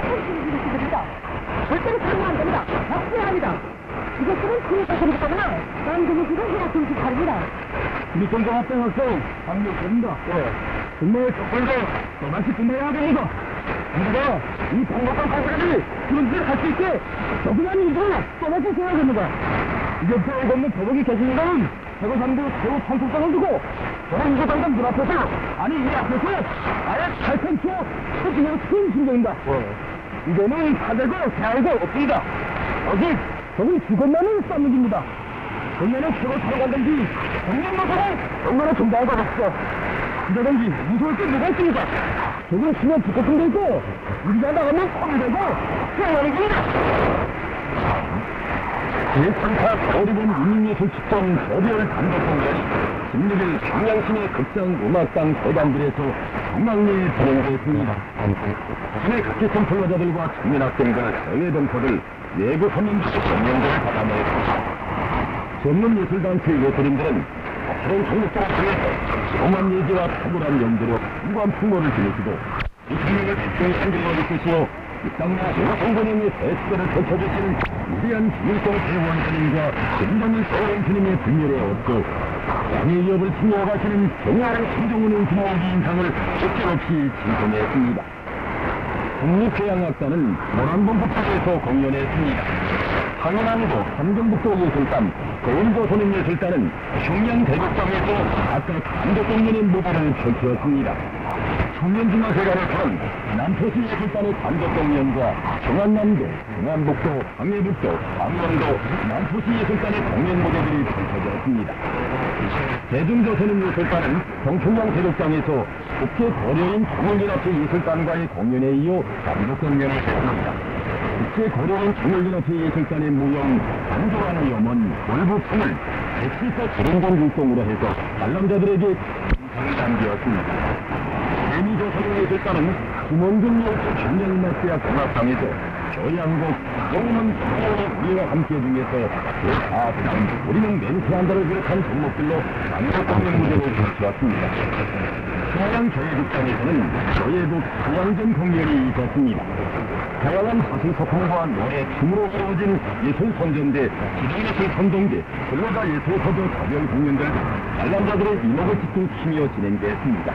됩니다. 절대로 참여 안 됩니다. 박수해야 합니다. 이것들은 군사 소리거나 남들이기도 해야 군수팔입니다. 우리 전공학생 학생 강력입니다. 정말 조금더 또다시 끝내야 합니다. 우리가 이 공격한 사람들이 그런 짓을 할 수 있게 적응한 일들을 또다시 해야 됩니다. 이제부터 없는 도덕이 계시는 최고상부 최고 판국장을 두고 저는 이거 당장 문 앞에서 아니 이 앞에서 아예 살펜치어 터지는 큰 심정입니다. 이제는 사대고 대알고 없습니다. 오직 저는 죽었나는 쌈무기입니다. 정면에 최고 사령관든지 정면 모습을 정면에 정당을 받았어. 이러든지 무서울 게 뭐가 있습니까? 저건 수면 죽겠은 데 있고 우리가 나가면 콩이 되고 태어나는 겁니다. 제3차 어리본 인민예술 측정 저별 단독공연이 16일 평양시내 극장 음악당 대단들에서 중앙리에 진행됐습니다. 시내 각계성 플러자들과 청년 학생들, 해외 동포들, 외부 손님들 공연들을 받아냈습니다. 전문 예술단체 예술인들은 다른 종목들을 통해서 영한 예지와 탁월한 연주로 무관 풍모를 지니시고 이상력을 집중히 한글로 이끄시어 입당나 여성본인의 대수대를 펼쳐주신 위대한 김일성 대원장님과 김정일 소원주님의 분열에 얻고 양의 위협을 침해가시는 경화를 김정은 의심의 인상을 적절없이 진송했습니다. 국립해양악단은 모란봉법사에서 공연했습니다. 상해남도 함경북도 예술단, 고운도 손님예술단은 평양대극장에서 각각 단독 공연의 무대를 펼쳤습니다. 청년중앙회관에서는 남포시 예술단의 단독 공연과 경안남도, 경안북도, 황해북도, 강원도, 남포시 예술단의 공연 무대들이 펼쳐졌습니다. 대중조선인예술단은 경춘양 대극장에서 국제 고려인 청년연합회 예술단과의 공연에 이어 단독 공연을 했습니다. 국제 고려인 청년연합회 예술단의 무용, 안조한 염원, 골부품을 엑시서 주인공 율동으로 해서 관람자들에게 인상을 남겼습니다. 대미조선인예술단은 김원중 여수 청년음악대학 공학당에서 교양곡 영문 청년의 우리와 함께 중에서 제4부장 우리는 맹세한다를 비롯한 종목들로 단독 공연 무대를 펼쳐왔습니다. 평양교회극장에서는 교회국 교양전 공연이 있었습니다. 다양한 사실 소통과 노래, 춤으로 이루어진 예술 선전대, 기동예술 선동대, 근로자 예술 서도 가별 공연들 관람자들의 이목을 집중시키며 진행됐습니다.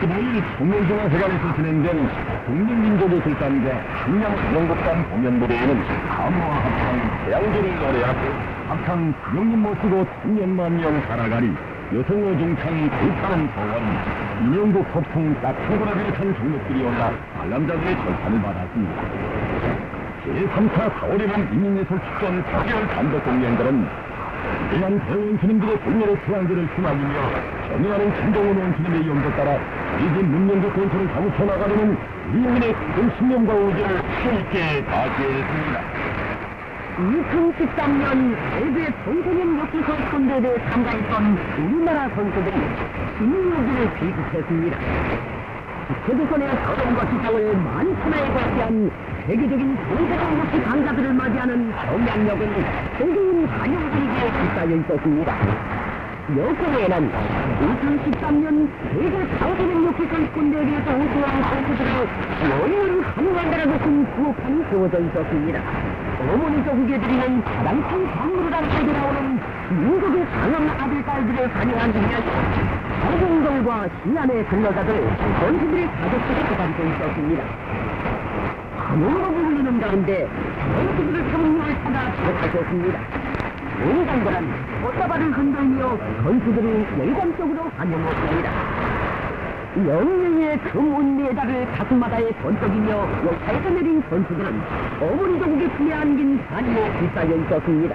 15일 청년중앙회관에서 진행된 국민민족예술단과 충남중앙극단 공연 무대에는 가무와 합창, 태양제를 노래하고 합창 구룡님 모시고 천년만 명 살아가리, 여성어 중창 불타는 소원, 인형국 소풍 딱충고를 비롯한 종목들이 올라 관람자들의 절찬을 받았습니다. 제3차 4.5일본 인민예술 축전 가별 단독 공연들은 위대한 대원 스님들의 불멸의 태양제를 휘날리며 전해하는 김동원 원스님의 영도 따라 이집 문명적 건설을 사무쳐 나가려는 인민의 큰 신념과 의지를 힘있게 다시했습니다. 2013년 세계 청소년 역시 선수권대회에 참가했던 우리나라 선수들이 신유기를 비급했습니다. 세계선의 서점과 시장을 만천하에 거치한 세계적인 세계적 역시 강자들을 맞이하는 경량력은 세계인 환영 분위기에 휩싸여 있었습니다. 여권에는 2013년 세계 청소년 역시 선수권대회에서 우승한 선수들을 영원히 환영한다라고 큰 부호판이 세워져 있었습니다. 어머니 조국에 드리는 가장 큰 선물을 안고 나오는 민족의 강한 아들딸들을 환영하기 위해서 사공들과 시안의 근로자들, 선수들의 가족들이 기다리고 있었습니다. 환영으로 불리는 가운데 선수들을 성령을 찾아 시작하셨습니다. 용장들은 꽃다발을 흔들며 선수들을 열광적으로 환영했습니다. 영예의 금운 메달을 가슴마다에 번쩍이며 역사에서 내린 선수들은 어머니 조국의 품에 안긴 산이에 휩싸여 있었습니다.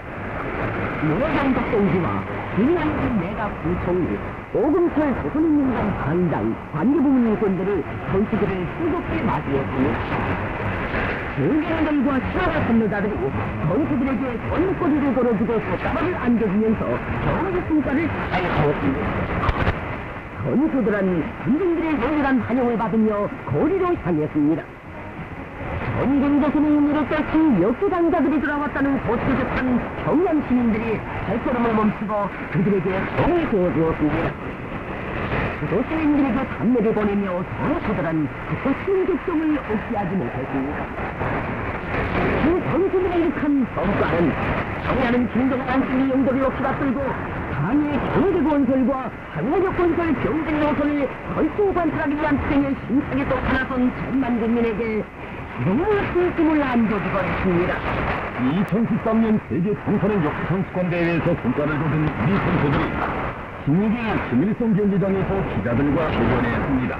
노량적 동지와 김양진 내각 부총리, 오금철 조선인민당 당장, 관계부문 인권들을 선수들을 즐겁게 맞이했습니다. 중견들과 시아라 선로자들이 선수들에게 건물거리를 걸어주고 꽃다발을 안겨주면서 경기 승과를 자유하였습니다. 선수들은 군중들의 열렬한 환영을 받으며 거리로 향했습니다. 전쟁조선의 의미를 떨친 역수당자들이 돌아왔다는 소식을 접한 평양 시민들이 발걸음을 멈추고 그들에게 성을 세워주었습니다. 수도 시민들에게 감례를 보내며 선수들은 그 충격성을 억제하지 못했습니다. 그 선수들의 이룩한 성과는 정리하는 김정한 승리 용도를 높이 받들고 강의 경제 건설과 항해력 건설 경쟁 노선을 걸쭉 관찰하기 위한 투쟁에 심차게 또 나선 천만 국민에게 정말 승심을 안겨주고 있습니다. 2013년 세계 청소년 역대 선수권 대회에서 성과를 거둔 우리 선수들이 16일 김일성 경기장에서 기자들과 회견했습니다.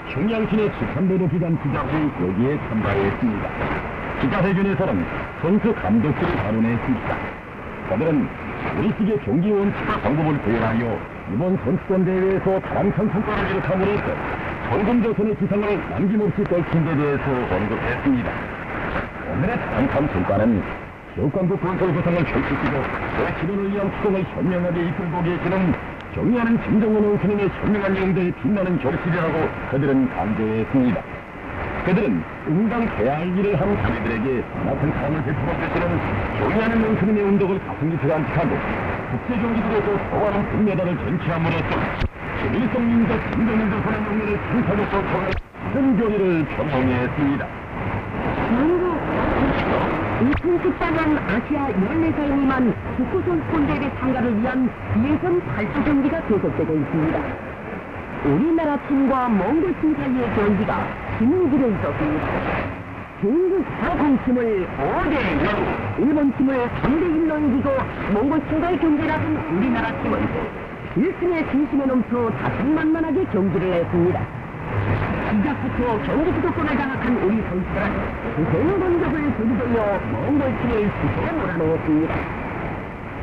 평양시내 축산보도 기간 기자 후 여기에 참가했습니다. 기자회견에서는 선수 감독들이 발언했습니다. 그들은 우리식의 경기 원칙과 방법을 구현하여 이번 선수권 대회에서 가랑찬 성과를 기록함으로써 성금조선의 기상을 남김없이 떨친 데 대해서 언급했습니다. 오늘의 가랑찬 성과는 지역광국 건설 구상을 펼치시고 그 실현을 위한 투쟁을 현명하게 이끌고 계시는 경의하는 김정은 원수님의 현명한 용도에 빛나는 결실이라고 그들은 강조했습니다. 그들은 응당 해야 할 일을 한 자기들에게 같은 사랑을 베풀어 주시는 경의하는 원수님의 운덕을 가슴 깊이 간직하고 국제경기들에서 더 많은 금메달을 쟁취함으로써 김일성 민족 김정은 조선의 용례를 상상해서 통해 큰 교리를 표명했습니다. 2014년 아시아 14살 미만 축구선수권 대회 참가를 위한 예선 8조 경기가 계속되고 있습니다. 우리나라 팀과 몽골 팀 사이의 경기가 진행길에 있었습니다. 중국 사공팀을 5대 0, 일본 팀을 3대1로 이기고 몽골 팀과의 경기에 나선 우리나라 팀은 1승의 진심에 넘쳐 자신만만하게 경기를 했습니다. 시작부터 경기 주도권을 장악한 우리 선수들은 그대로 공격을 들이돌려 몽골팀을 수세에 몰아넣었습니다.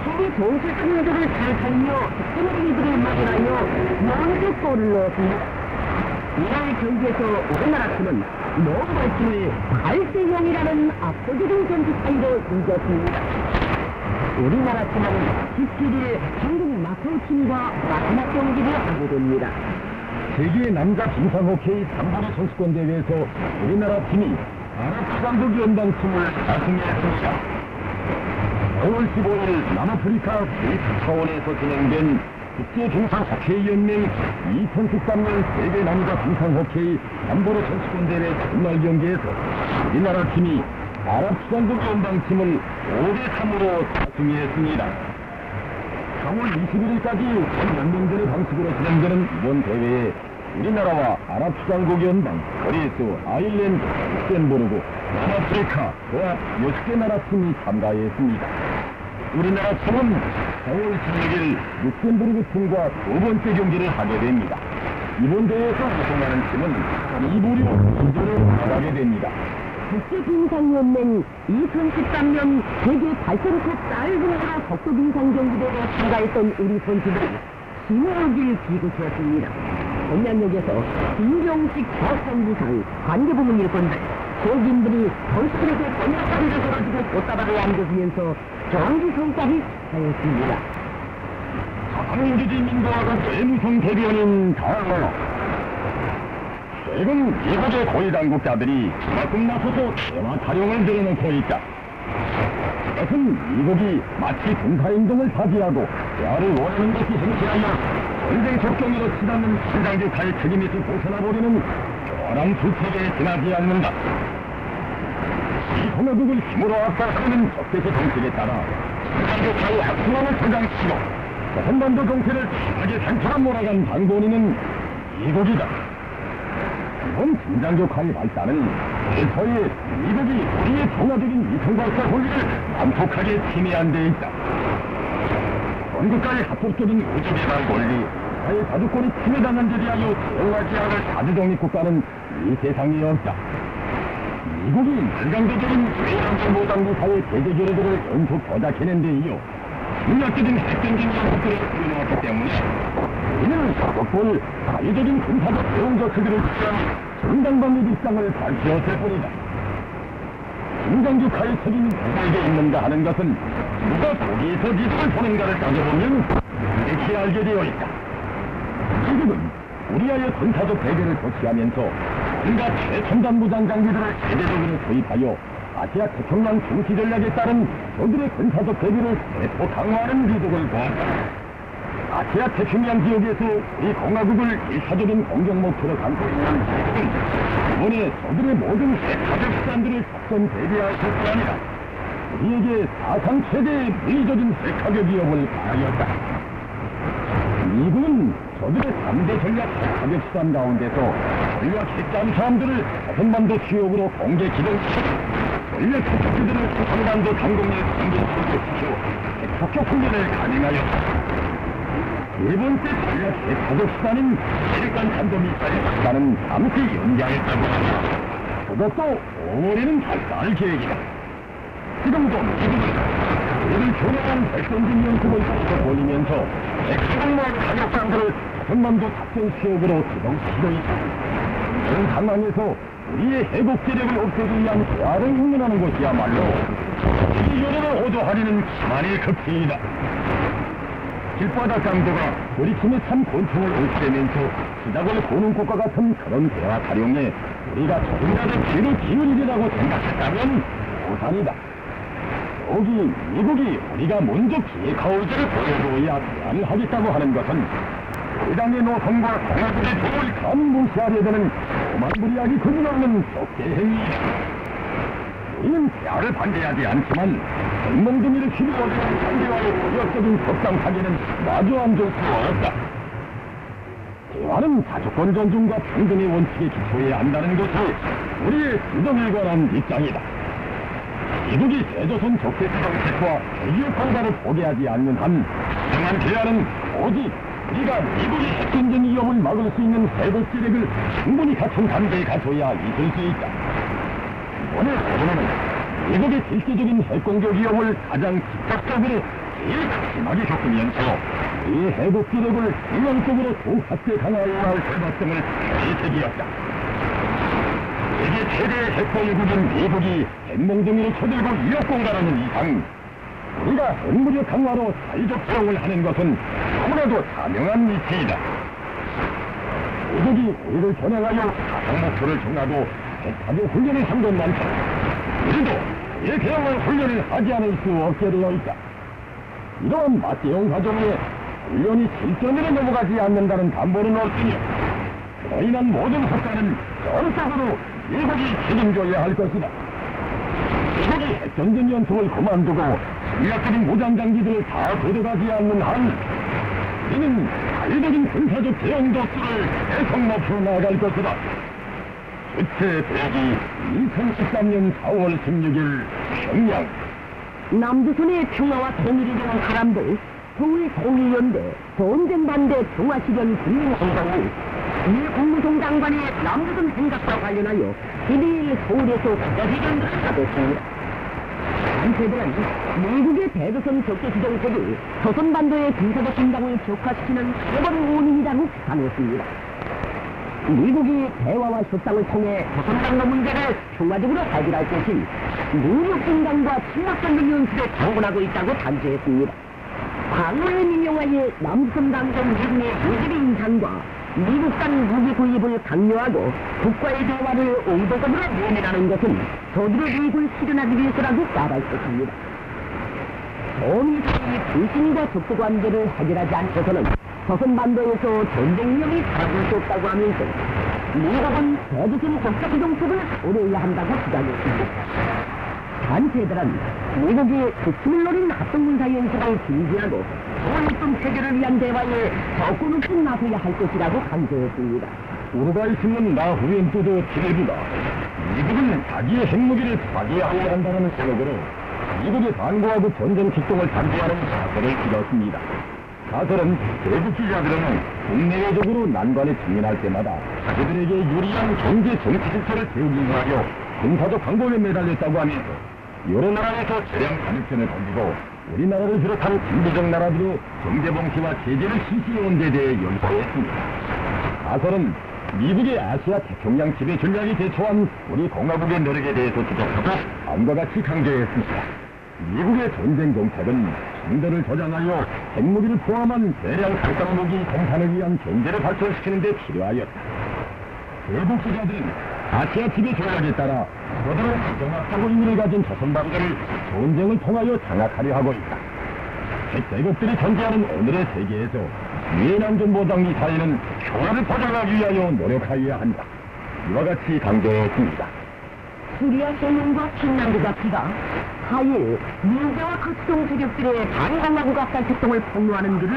팀이 좋은 실전 운동을 잘 살며 득점의 리드를 마련하여 먼저 골을 넣었습니다. 이날 경기에서 우리나라 팀은 몽골팀을 8대 0이라는 압도적인 점수 차이로 이겼습니다. 우리나라 팀은 17일 한국 마카오 팀과 마지막 경기를 하게 됩니다. 세계 남자 빙상호케이 3부리 선수권 대회에서 우리나라 팀이 아랍수상국 연방팀을 다승했습니다. 5월 15일 남아프리카 케이프타운에서 진행된 국제빙상호케이연맹 2013년 세계 남자 빙상호케이 3부리 선수권 대회 첫날 경기에서 우리나라 팀이 아랍수상국 연방팀을 5대3으로 다승했습니다. 4월 21일까지 10년 전의 방식으로 진행되는 이번 대회에 우리나라와 아랍수상국 연방, 그리스, 아일랜드, 룩셈부르크, 남아프리카, 도합 6개 나라 팀이 참가했습니다. 우리나라 팀은 4월 16일 룩셈부르크 팀과 두 번째 경기를 하게 됩니다. 이번 대회에서 우승하는 팀은 2부류 기준을 나가게 됩니다. 국제빙상연맹 2013년 세계 8,000컵 쌀군으로 속도빙상경기대회에 참가했던 우리 선수들은 신호길 기구였습니다. 공양역에서 김경식 저선부상 관계부문 일꾼들, 속인들이 선수들에게 번역하기를 걸어주고 꽃다발을 안겨주면서 경기 성과를 하였습니다. 사상민주주의민주화가 재무성 대변인 강원호. 최근 미국의 고위 당국자들이 그만큼 나서서 대화 타령을 늘어놓고 있다. 그것은 미국이 마치 군사행동을 사기하고 대화를 원하는 것이 행시하여 전쟁 적경으로 치닫는 신장조카의 책임에서 벗어나버리는 교활한 수책에 지나지 않는다. 이 공화국을 힘으로 압박하는 적대적 정책에 따라 신장조카의 악순환을 성장시키고 한반도 정세를 심하게 산처럼 몰아간 장본인은 미국이다. 이번 신장조카의 발달은 일터에 미국이 우리의 평화적인 위성발사 권리를 단속하게 침해한 데 있다. 전국가의 합법적인 우주개발 권리, 사회 자주권이 침해당한 데 대하여 대응하지 않을 자주독립국가는 이 세상에 없다. 미국이 일강적인 외양정보당국 사회 대대교류들을 연속 조작해낸 데 이어 심리학적인 핵전쟁 연속들을 풀어놓았기 때문에 이는 적볼 사회적인 군사적 대응적 수비를 취한 정당방위 입장을 밝혔을 뿐이다. 신장조카의 책임이 누구에게 있는가 하는 것은 누가 거기에서 기술을 보는가를 따져보면 이렇게 알게 되어 있다. 미국은 우리와의 군사적 대결을 조치하면서 온갖 최첨단 무장 장비들을 세계적으로 도입하여 아시아 태평양 정치 전략에 따른 저들의 군사적 대비를 대폭 강화하는 기독을 보았다. 아시아 태평양 지역에서 우리 공화국을 일차적인 공격 목표로 삼고 있는 미국은 이번에 저들의 모든 핵가격 수단들을 작전 대비할 것이 아니라 우리에게 사상 최대의 물리적인 핵가격 위협을 가하였다. 미국은 저들의 3대 전략 핵가격 수단 가운데서 전략 핵잠수함들을 조선반도 지역으로 공개 기동시키고 전략 핵폭기들을 조선반도 강공에 공개 설정시켜 핵폭격 훈련을 가능하였다. 네 번째 전략 핵가격 수단인 일간 탄도미사일 수단은 잠시 연장했다고 합니다. 그것도 5월에는 발사할 계획이다. 지금도 미국은 우리를 조용한 백선진 연습을 계속 돌리면서 핵수공만 가격장들을 조선반도 작전 지역으로 기동시키고 있다. 이런 상황에서 우리의 해독재력을 없애기 위한 대화를 흉내하는 것이야말로 이 요령을 오도하려는 기만의 급행이다. 길바닥 강도가 머리춤에 찬 곤충을 없애면서 시작을 보는 것과 같은 그런 대화 활용에 우리가 조금이라도 귀를 기울이리라고 생각했다면 오산이다. 여기 미국이 우리가 먼저 기획하올지를 보여줘야 대안을 하겠다고 하는 것은 대당의 노선과 공화국의 도를 감히 무시하려 드는 오만부리하기 거짓없는 적대 행위이다. 우리는 대화를 반대하지 않지만 맹몽둥이를 휘두르는 상대와의 도력적인 법상 사기는 마주 앉을 수 없다. 대화는 다주권 존중과 평등의 원칙에 기초해야 한다는 것이 우리의 주정에 관한 입장이다. 미국이 대조선 적대수당 체포와 대기업 강사를 포기하지 않는 한 정한 대안은 오직 우리가 미국의 핵전쟁 위협을 막을 수 있는 해독지력을 충분히 갖춘 단계에 갖춰야 있을 수 있다. 이번에 소련은 미국의 실질적인 핵공격 위협을 가장 직접적으로 제일 심하게 겪으면서 이 해독지력을 전면적으로 조합해 강화해야 할 결박성을 되새기었다. 세계 최대의 핵보유국인 미국이 핵몽둥이를 쳐들고 위협 공갈하는 이상 우리가 핵무력 강화로 사회적 수용을 하는 것은 너무나도 자명한 이치이다. 미국이 우리를 겨냥하여 가상 목표를 정하고 핵파괴 훈련을 한 것만처럼 우리도 이 대응을 훈련을 하지 않을 수 없게 되어 있다. 이러한 맞대응 과정에 훈련이 실전으로 넘어가지 않는다는 담보는 없으며 그로 인한 모든 효과는 전적으로 미국이 책임져야 할 것이다. 미국이 핵전쟁 연습을 그만두고 전략적인 무장장비들을 다 걷어가지 않는 한 우리는 자유적인 군사적 대응 도수를 계속 높여 나갈 것이다. 주체 대기 2013년 4월 16일 평양. 남조선의 평화와 통일을 위한 사람들, 서울 통일연대, 전쟁 반대 평화실현 국민행동을 미 국무총 장관의 남조선 행각과 관련하여 12일 서울에서 기자회견을 가졌습니다. 단체들은 미국의 대조선 적대주정책이 조선반도의 군사적 긴장을 격화시키는 최고의 원인이라고 비판했습니다. 미국이 대화와 협상을 통해 조선반도 문제를 평화적으로 해결할 것이 무력 분단과 침략전쟁 연습에 당분하고 있다고 단죄했습니다. 광화의 민영화에 남조선 당선 미군의 무기비 인상과 미국 간 무기 구입을 강요하고 국가의 대화를 의도적으로 모면하는 것은 저들의 이익을 실현하기 위해서라도 말할것입니다. 정의상의 불신과 적대 관계를 해결하지 않고서는 조선반도에서 전쟁 위험이 사라질 수 없다고 하면서 미국은 대조선 국가기 정책을 오래해야 한다고 주장했습니다. 단체들은 미국이 국힘을 노린 합동군사 연습을 중지하고 소외성 체결을 위한 대화에 적극적으로 나서야 할 것이라고 강조했습니다. 우루과이 신문 나후엔투드 TV가 미국은 자기의 핵무기를 파괴하여야 한다는 생각으로 미국의 반고하고 전쟁 직동을 단죄하는 사설을 찍었습니다. 사설은 외국 기자들은 국내외적으로 난관에 직면할 때마다 그들에게 유리한 경제 정치 질서를 세우기 위하여 군사적 광범위에 매달렸다고 하면서 여러 나라에서 재량 가능성을 건지고 우리나라를 비롯한 진보적 나라들의 경제봉쇄와 제재를 실시해온 데 대해 연구했습니다. 사설은 미국의 아시아 태평양 지배 전략이 대처한 우리 공화국의 노력에 대해서 지적하고 다음과 같이 강조했습니다. 미국의 전쟁 정책은 중대를 저장하여 핵무기를 포함한 대량 살상무기 생산을 위한 경제를 발전시키는 데 필요하였다. 외국 기자들은 아시아 지배 전략에 따라 커다란 지정학적 의미를 가진 조선반도를 전쟁을 통하여 장악하려 하고 있다. 핵제국들이 존재하는 오늘의 세계에서 유엔 안전보장 미사일은 평화를 보장하기 위하여 노력하여야 한다. 이와 같이 강조했습니다. 시리아 예멘과 핀란드가 비가 4일 민주와 극동 세력들의 반강하고 각살 활동을 폭로하는 글을